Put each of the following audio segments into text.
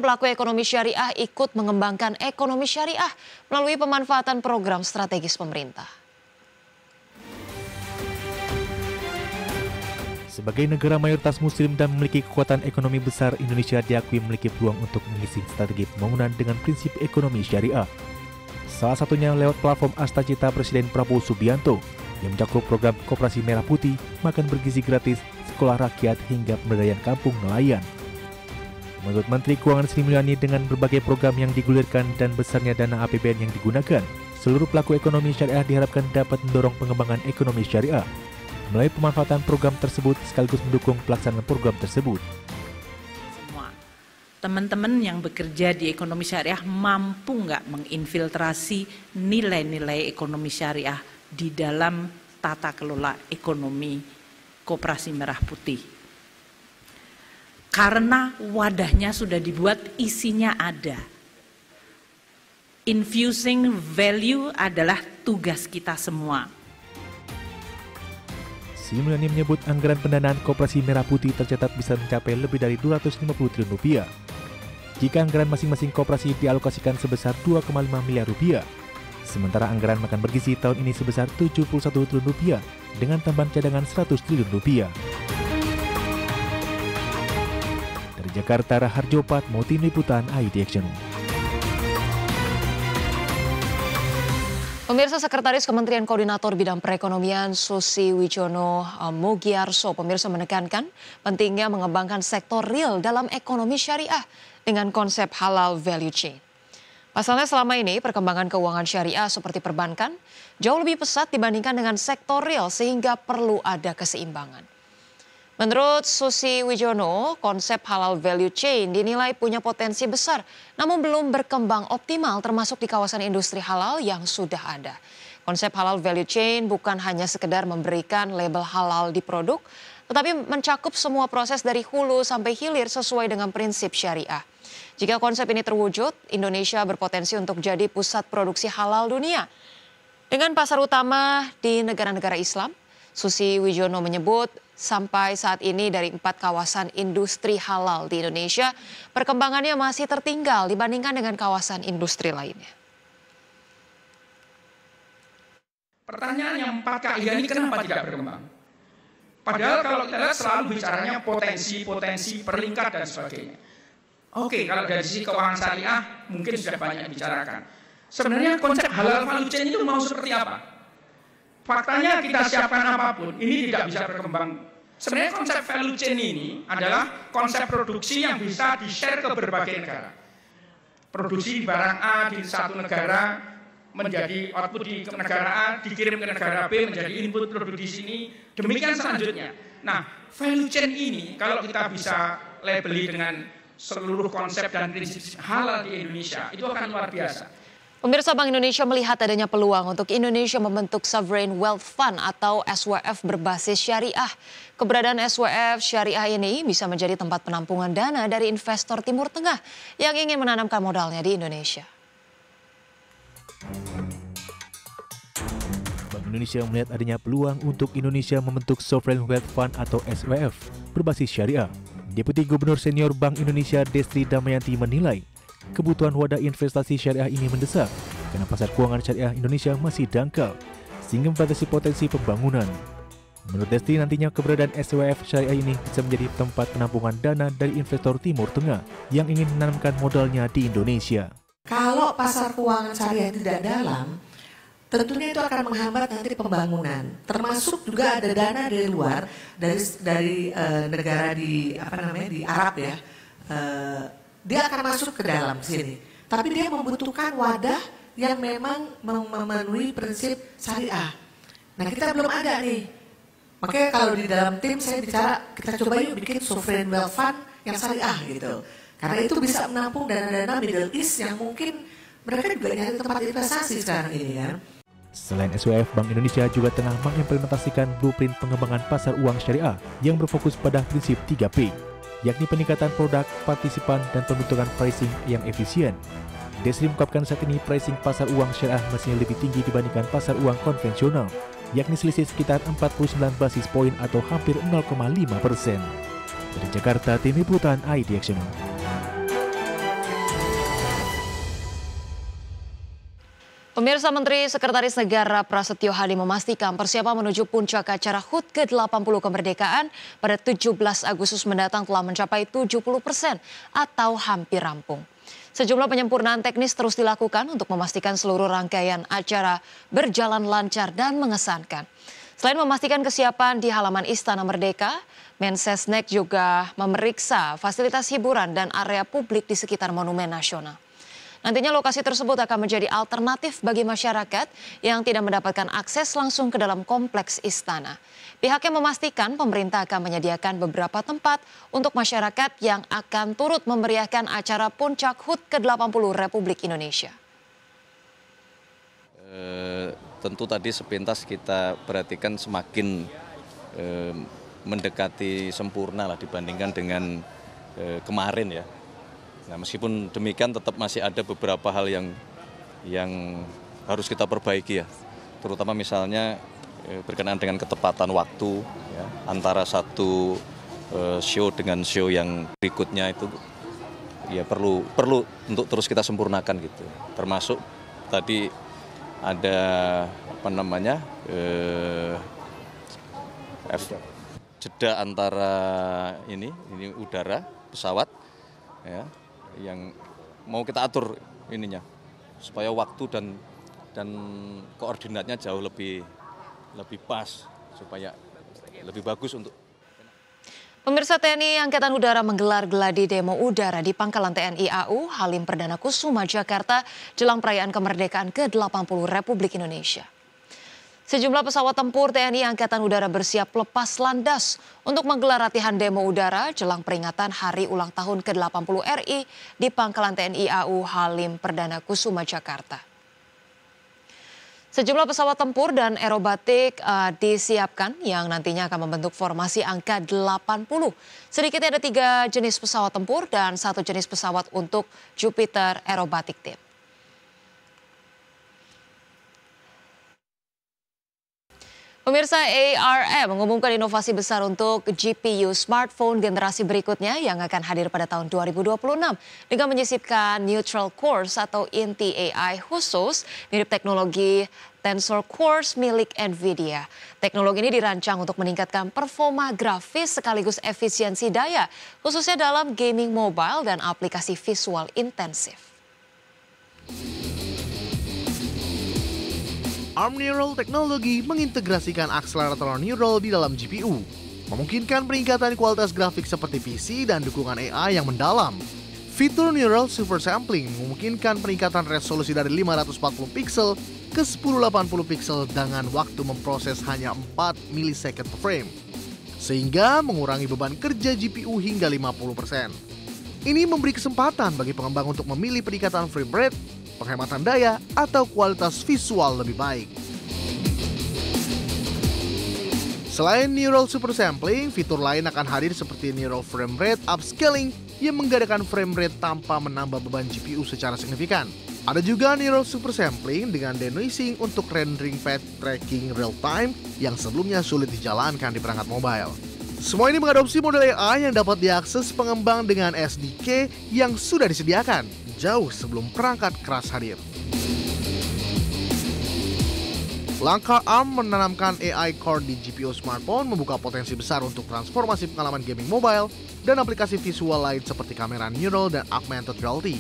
pelaku ekonomi syariah ikut mengembangkan ekonomi syariah melalui pemanfaatan program strategis pemerintah. Sebagai negara mayoritas muslim dan memiliki kekuatan ekonomi besar, Indonesia diakui memiliki peluang untuk mengisi strategi pembangunan dengan prinsip ekonomi syariah. Salah satunya lewat platform Astacita Presiden Prabowo Subianto yang mencakup program Koperasi Merah Putih, makan bergizi gratis, sekolah rakyat hingga pemberdayaan kampung nelayan. Menurut Menteri Keuangan Sri Mulyani, dengan berbagai program yang digulirkan dan besarnya dana APBN yang digunakan, seluruh pelaku ekonomi syariah diharapkan dapat mendorong pengembangan ekonomi syariah melalui pemanfaatan program tersebut sekaligus mendukung pelaksanaan program tersebut. Semua teman-teman yang bekerja di ekonomi syariah mampu nggak menginfiltrasi nilai-nilai ekonomi syariah di dalam tata kelola ekonomi Koperasi Merah Putih. Karena wadahnya sudah dibuat, isinya ada. Infusing value adalah tugas kita semua. Sri Mulyani menyebut anggaran pendanaan Koperasi Merah Putih tercatat bisa mencapai lebih dari 250 triliun rupiah. Jika anggaran masing-masing koperasi dialokasikan sebesar 2,5 miliar rupiah, sementara anggaran makan bergizi tahun ini sebesar 71 triliun rupiah dengan tambahan cadangan 100 triliun rupiah. Dari Jakarta, Raharjo Patmo, Tim Liputan IDX. Pemirsa, Sekretaris Kementerian Koordinator Bidang Perekonomian Susi Wijono Mugiarso menekankan pentingnya mengembangkan sektor real dalam ekonomi syariah dengan konsep halal value chain. Pasalnya selama ini perkembangan keuangan syariah seperti perbankan jauh lebih pesat dibandingkan dengan sektor real sehingga perlu ada keseimbangan. Menurut Susi Wijono, konsep halal value chain dinilai punya potensi besar, namun belum berkembang optimal termasuk di kawasan industri halal yang sudah ada. Konsep halal value chain bukan hanya sekedar memberikan label halal di produk, tetapi mencakup semua proses dari hulu sampai hilir sesuai dengan prinsip syariah. Jika konsep ini terwujud, Indonesia berpotensi untuk jadi pusat produksi halal dunia. Dengan pasar utama di negara-negara Islam, Susi Wijono menyebut sampai saat ini dari 4 kawasan industri halal di Indonesia, perkembangannya masih tertinggal dibandingkan dengan kawasan industri lainnya. Pertanyaan yang 4 KIA ini kenapa tidak berkembang? Padahal kalau kita lihat selalu bicaranya potensi, peringkat dan sebagainya. Oke, kalau dari sisi keuangan syariah mungkin sudah banyak dibicarakan. Sebenarnya konsep halal value chain itu mau seperti apa? Faktanya kita siapkan apapun, ini tidak bisa berkembang. Sebenarnya konsep value chain ini adalah konsep produksi yang bisa di-share ke berbagai negara. Produksi barang A di satu negara menjadi output di negara A, dikirim ke negara B menjadi input produk di sini, demikian selanjutnya. Nah, value chain ini kalau kita bisa labeli dengan seluruh konsep dan prinsip halal di Indonesia, itu akan luar biasa. Pemirsa, Bank Indonesia melihat adanya peluang untuk Indonesia membentuk Sovereign Wealth Fund atau SWF berbasis syariah. Keberadaan SWF syariah ini bisa menjadi tempat penampungan dana dari investor Timur Tengah yang ingin menanamkan modalnya di Indonesia. Bank Indonesia melihat adanya peluang untuk Indonesia membentuk Sovereign Wealth Fund atau SWF berbasis syariah. Deputi Gubernur Senior Bank Indonesia Destri Damayanti menilai kebutuhan wadah investasi syariah ini mendesak karena pasar keuangan syariah Indonesia masih dangkal sehingga membatasi potensi pembangunan. Menurut Destri, nantinya keberadaan SWF syariah ini bisa menjadi tempat penampungan dana dari investor Timur Tengah yang ingin menanamkan modalnya di Indonesia. Kalau pasar keuangan syariah tidak dalam, tentunya itu akan menghambat nanti pembangunan. Termasuk juga ada dana dari luar, dari negara di Arab ya. Dia akan masuk ke dalam sini. Tapi dia membutuhkan wadah yang memang memenuhi prinsip syariah. Nah, kita belum ada nih. Makanya kalau di dalam tim saya bicara, kita coba yuk bikin Sovereign Wealth Fund yang syariah gitu. Karena itu bisa menampung dana-dana Middle East yang mungkin mereka juga nyari tempat investasi sekarang ini kan. Selain SWF, Bank Indonesia juga tengah mengimplementasikan blueprint pengembangan pasar uang syariah yang berfokus pada prinsip 3P. Yakni peningkatan produk, partisipan, dan pembentukan pricing yang efisien. Destri mengungkapkan saat ini pricing pasar uang syariah masih lebih tinggi dibandingkan pasar uang konvensional, yakni selisih sekitar 49 basis poin atau hampir 0,5%. Dari Jakarta, Tim Liputan IDX. Pemirsa, Menteri Sekretaris Negara Prasetyo Hadi memastikan persiapan menuju puncak acara HUT ke-80 kemerdekaan pada 17 Agustus mendatang telah mencapai 70% atau hampir rampung. Sejumlah penyempurnaan teknis terus dilakukan untuk memastikan seluruh rangkaian acara berjalan lancar dan mengesankan. Selain memastikan kesiapan di halaman Istana Merdeka, Mensesnek juga memeriksa fasilitas hiburan dan area publik di sekitar Monumen Nasional. Nantinya lokasi tersebut akan menjadi alternatif bagi masyarakat yang tidak mendapatkan akses langsung ke dalam kompleks istana. Pihaknya memastikan pemerintah akan menyediakan beberapa tempat untuk masyarakat yang akan turut memeriahkan acara Puncak HUT ke-80 Republik Indonesia. Tentu tadi sepintas kita perhatikan semakin mendekati sempurna lah dibandingkan dengan kemarin ya. Nah, meskipun demikian tetap masih ada beberapa hal yang harus kita perbaiki ya, terutama misalnya berkenaan dengan ketepatan waktu ya, antara satu show dengan show yang berikutnya itu ya perlu untuk terus kita sempurnakan gitu. Termasuk tadi ada jeda antara ini udara pesawat ya, yang mau kita atur ininya supaya waktu dan koordinatnya jauh lebih pas supaya lebih bagus untuk. Pemirsa, TNI Angkatan Udara menggelar gladi demo udara di Pangkalan TNI AU Halim Perdana Kusuma, Jakarta jelang perayaan kemerdekaan ke-80 Republik Indonesia. Sejumlah pesawat tempur TNI Angkatan Udara bersiap lepas landas untuk menggelar latihan demo udara jelang peringatan Hari Ulang Tahun ke-80 RI di Pangkalan TNI AU Halim Perdana Kusuma, Jakarta. Sejumlah pesawat tempur dan aerobatik disiapkan yang nantinya akan membentuk formasi angka 80. Sedikitnya ada 3 jenis pesawat tempur dan 1 jenis pesawat untuk Jupiter Aerobatic Team. Pemirsa, ARM mengumumkan inovasi besar untuk GPU smartphone generasi berikutnya yang akan hadir pada tahun 2026 dengan menyisipkan neutral cores atau inti AI khusus mirip teknologi Tensor Cores milik NVIDIA. Teknologi ini dirancang untuk meningkatkan performa grafis sekaligus efisiensi daya, khususnya dalam gaming mobile dan aplikasi visual intensif. ARM Neural Technology mengintegrasikan akselerator neural di dalam GPU, memungkinkan peningkatan kualitas grafik seperti PC dan dukungan AI yang mendalam. Fitur Neural Super Sampling memungkinkan peningkatan resolusi dari 540 pixel ke 1080 pixel dengan waktu memproses hanya 4 milisecond per frame, sehingga mengurangi beban kerja GPU hingga 50%. Ini memberi kesempatan bagi pengembang untuk memilih peningkatan frame rate, penghematan daya, atau kualitas visual lebih baik. Selain Neural Super Sampling, fitur lain akan hadir seperti Neural Frame Rate Upscaling yang menggandakan frame rate tanpa menambah beban GPU secara signifikan. Ada juga Neural Super Sampling dengan denoising untuk rendering path tracking real time yang sebelumnya sulit dijalankan di perangkat mobile. Semua ini mengadopsi model AI yang dapat diakses pengembang dengan SDK yang sudah disediakan jauh sebelum perangkat keras hadir. Langkah ARM menanamkan AI Core di GPU smartphone membuka potensi besar untuk transformasi pengalaman gaming mobile dan aplikasi visual lain seperti kamera neural dan augmented reality.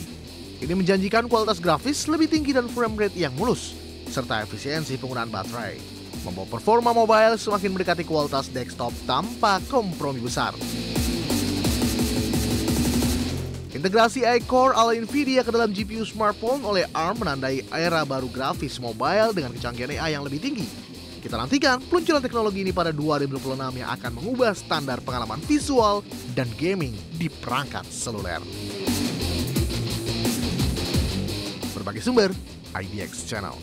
Ini menjanjikan kualitas grafis lebih tinggi dan frame rate yang mulus, serta efisiensi penggunaan baterai, membawa performa mobile semakin mendekati kualitas desktop tanpa kompromi besar. Integrasi AI Core ala NVIDIA ke dalam GPU smartphone oleh ARM menandai era baru grafis mobile dengan kecanggihan AI yang lebih tinggi. Kita nantikan peluncuran teknologi ini pada 2026 yang akan mengubah standar pengalaman visual dan gaming di perangkat seluler. Berbagai sumber, IDX Channel.